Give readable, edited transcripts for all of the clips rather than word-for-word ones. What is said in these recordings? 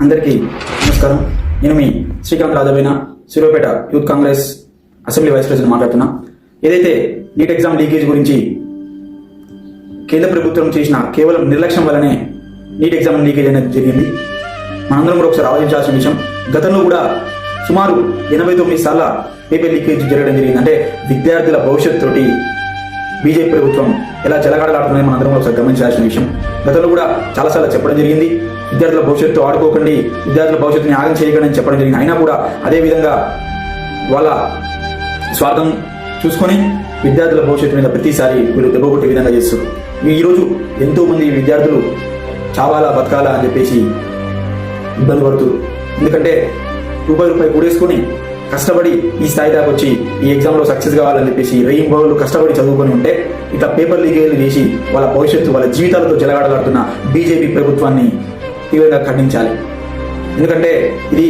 అందరికీ నమస్కారం. నేను మీ Srikanth Rajavena, Suryapet youth Congress assembly vice president మాట్లాడుతున్నా. ఏదైతే నీట్ ఎగ్జామ్ లీకేజ్ గురించి కేంద్ర ప్రభుత్వం చేసిన కేవలం నిర్లక్ష్యం వల్లనే నీట్ ఎగ్జామ్ లీకేజ్ అనేది జరిగింది. మనందరం కూడా ఒకసారి ఆలోచించాల్సిన విషయం. గతంలో కూడా సుమారు 89 సార్ల పేపర్ లీకేజ్ జరగడం జరిగింది. అంటే విద్యార్థుల భవిష్యత్తు బీజేపీ ప్రభుత్వం ఎలా జలగాడలాడుతుందని మనందరం ఒకసారి గమనించాల్సిన విషయం. గతంలో కూడా చాలాసార్లు చెప్పడం జరిగింది, విద్యార్థుల భవిష్యత్తు ఆడుకోకండి, విద్యార్థుల భవిష్యత్తుని ఆగం చేయకండి అని చెప్పడం జరిగింది. అయినా కూడా అదే విధంగా వాళ్ళ స్వార్థం చూసుకొని విద్యార్థుల భవిష్యత్తు మీద ప్రతిసారి వీళ్ళు దెబ్బకొట్టే విధంగా చేస్తారు. ఈరోజు ఎంతో మంది విద్యార్థులు చావాలా బతకాలా అని చెప్పేసి ఇబ్బంది పడుతున్నారు. ఎందుకంటే రూపాయి కూడేసుకొని కష్టపడి ఈ స్థాయి దాకా వచ్చి ఈ ఎగ్జామ్లో సక్సెస్ కావాలని చెప్పేసి రెయిన్ బౌళ్ళు కష్టపడి చదువుకొని ఉంటే ఇట్లా పేపర్ లీకేజ్ చేసి వాళ్ళ భవిష్యత్తు వాళ్ళ జీవితాలతో జలగాడలాడుతున్న బీజేపీ ప్రభుత్వాన్ని తీవ్రంగా ఖండించాలి. ఎందుకంటే ఇది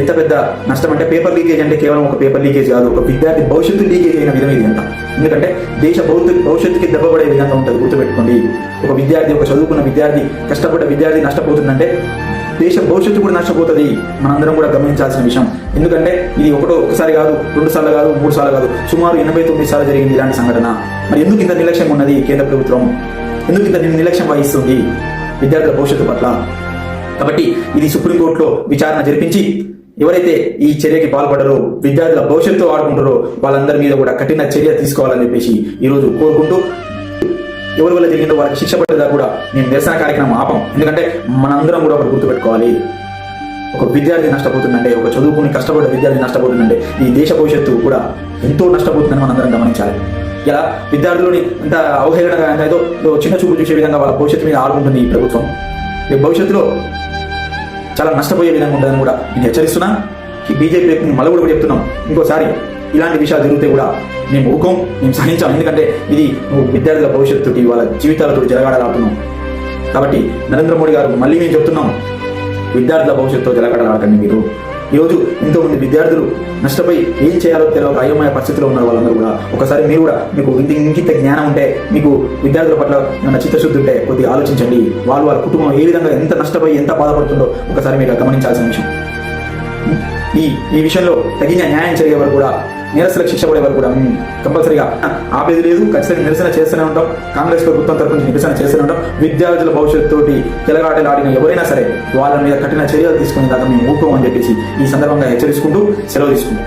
ఎంత పెద్ద నష్టం అంటే, పేపర్ లీకేజ్ అంటే కేవలం ఒక పేపర్ లీకేజ్ కాదు, ఒక విద్యార్థి భవిష్యత్తు లీకేజ్ అయిన విధంగా ఇది అంట. ఎందుకంటే దేశ భవిష్యత్తుకి దెబ్బపడే విధంగా ఉంటుంది. గుర్తుపెట్టుకోండి, ఒక విద్యార్థి, ఒక చదువుకున్న విద్యార్థి, కష్టపడ్డ విద్యార్థి నష్టపోతుందంటే దేశ భవిష్యత్తు కూడా నష్టపోతుంది. మనందరం కూడా గమనించాల్సిన విషయం. ఎందుకంటే ఇది ఒకసారి కాదు, 2 సార్లు కాదు, 3 సార్లు కాదు, సుమారు 89 సార్లు జరిగింది ఇలాంటి సంఘటన. మరి ఎందుకు ఇంత నిర్లక్ష్యం ఉన్నది కేంద్ర ప్రభుత్వం? ఎందుకు ఇంత నిర్లక్ష్యం వహిస్తుంది విద్యార్థుల భవిష్యత్తు పట్ల? కాబట్టి ఇది సుప్రీంకోర్టులో విచారణ జరిపించి ఎవరైతే ఈ చర్యకి పాల్పడరో, విద్యార్థుల భవిష్యత్తు ఆడుకుంటారో వాళ్ళందరి మీద కూడా కఠిన చర్య తీసుకోవాలని చెప్పేసి ఈరోజు కోరుకుంటూ, ఎవరి వల్ల జరిగిందో వాళ్ళకి శిక్ష పడేదా కూడా నేను నిరసన కార్యక్రమం ఆపం. ఎందుకంటే మనందరం కూడా ఒకటి గుర్తుపెట్టుకోవాలి, ఒక విద్యార్థి నష్టపోతుందంటే, ఒక చదువుకుని కష్టపడ్డ విద్యార్థి నష్టపోతుందంటే ఈ దేశ భవిష్యత్తు కూడా ఎంతో నష్టపోతుందని మనందరం గమనించాలి. ఇలా విద్యార్థులని ఎంత అవహేళనగా ఏదో చిన్న చూపు చూసే విధంగా వాళ్ళ భవిష్యత్తు మీద ఆడుకుంటుంది ఈ ప్రభుత్వం. ఈ భవిష్యత్తులో చాలా నష్టపోయే విధంగా ఉంటుందని కూడా నేను హెచ్చరిస్తున్నా. ఈ బీజేపీ మళ్ళీ కూడా చెప్తున్నాం, ఇంకోసారి ఇలాంటి విషయాలు జరిగితే కూడా మేము ఊకం, మేము సహించాం. ఎందుకంటే ఇది నువ్వు విద్యార్థుల భవిష్యత్తుకి వాళ్ళ జీవితాలతో జలగాడలాడుతున్నాం. కాబట్టి నరేంద్ర మోడీ గారు మళ్ళీ మేము చెప్తున్నాం, విద్యార్థుల భవిష్యత్తుతో జలగాడలాడకండి. మీరు ఈరోజు ఎంతో మంది విద్యార్థులు నష్టపోయి ఏం చేయాలో తెలియక అయోమయ పరిస్థితిలో ఉన్నారు వాళ్ళందరూ కూడా. ఒకసారి మీరు కూడా, మీకు ఇంకింత జ్ఞానం ఉంటే, మీకు విద్యార్థుల పట్ల ఏమైనా చిత్తశుద్ధి ఉంటే కొద్దిగా ఆలోచించండి. వాళ్ళ కుటుంబం ఏ విధంగా ఎంత నష్టపోయి ఎంత బాధపడుతుందో ఒకసారి మీరు గమనించాల్సిన విషయం. ఈ విషయంలో తగిన న్యాయం జరిగే వరకు కూడా, నిరసనకు శిక్ష పడే వరకు కూడా కంపల్సరీగా ఆపేది లేదు. ఖచ్చితంగా నిరసన చేస్తూనే ఉంటాం. కాంగ్రెస్ ప్రభుత్వం తరఫు నుంచి నిరసన చేస్తూనే ఉంటాం. విద్యార్థుల భవిష్యత్తుతోటి తెలగాటలాడిన ఎవరైనా సరే వాళ్ళ మీద కఠిన చర్యలు తీసుకునే దాకా మేము ఊపం అని చెప్పేసి ఈ సందర్భంగా హెచ్చరించుకుంటూ సెలవు తీసుకుంటాం.